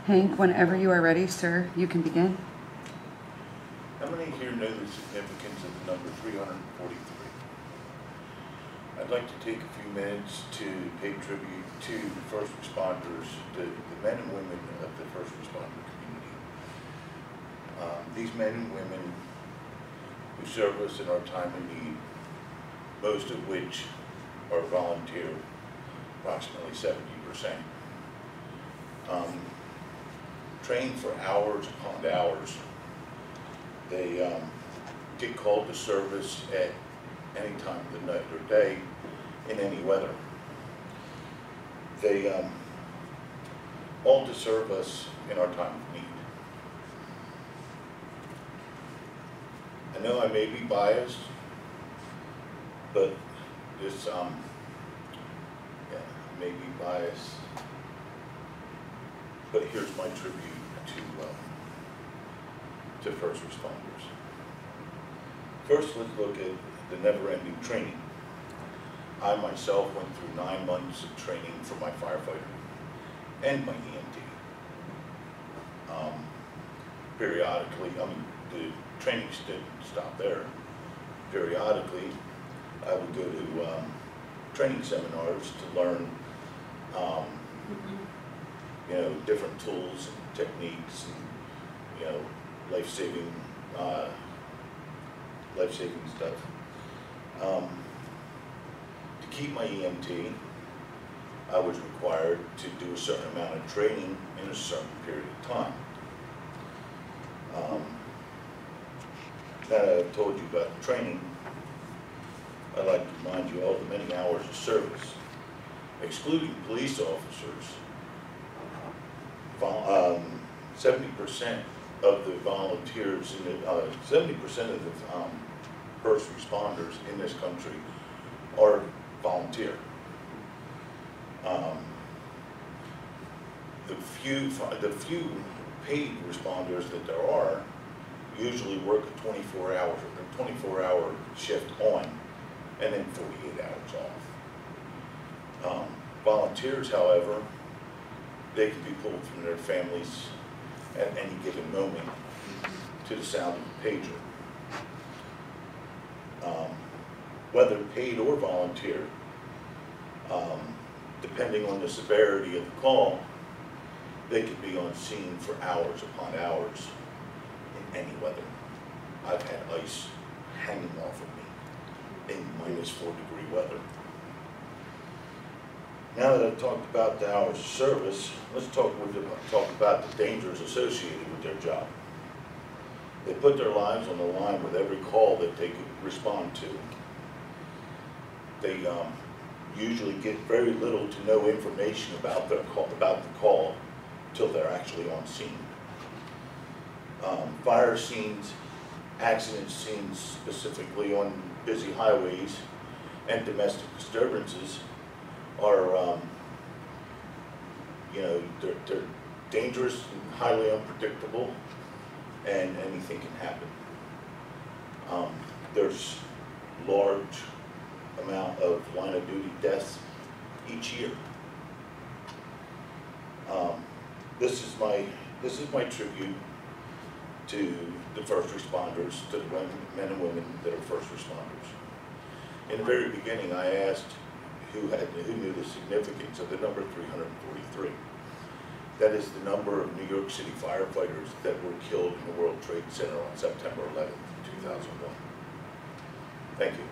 Hank, whenever you are ready, sir, you can begin. How many here know the significance of the number 343? I'd like to take a few minutes to pay tribute to the first responders, the men and women of the first responder community. These men and women who serve us in our time of need, most of which are volunteer, approximately 70%. Trained for hours upon hours. They get called to service at any time of the night or day, in any weather. They all to serve us in our time of need. I know I may be biased, but this, may be biased, but here's my tribute to first responders. First, let's look at the never-ending training. I myself went through 9 months of training for my firefighter and my EMT. Periodically, the training didn't stop there. Periodically, I would go to training seminars to learn, different tools and techniques and, life-saving stuff. To keep my EMT, I was required to do a certain amount of training in a certain period of time. Now that I've told you about the training, I'd like to remind you all of the many hours of service, excluding police officers. 70% of the volunteers, 70% of the first responders in this country are volunteer. The few paid responders that there are usually work a 24-hour shift on, and then 48 hours off. Volunteers, however, they can be pulled from their families at any given moment to the sound of a pager. Whether paid or volunteer, depending on the severity of the call, they can be on scene for hours upon hours in any weather. I've had ice hanging off of me in -4-degree weather. Now that I've talked about the hours of service, let's talk about the dangers associated with their job. They put their lives on the line with every call that they could respond to. They usually get very little to no information about the call till they're actually on scene. Fire scenes, accident scenes, specifically on busy highways, and domestic disturbances are, they're dangerous and highly unpredictable, and anything can happen. There's large amount of line of duty deaths each year. This is my tribute to the first responders, to the men and women that are first responders. In the very beginning, I asked who knew the significance of the number 343. That is the number of New York City firefighters that were killed in the World Trade Center on September 11th, 2001. Thank you.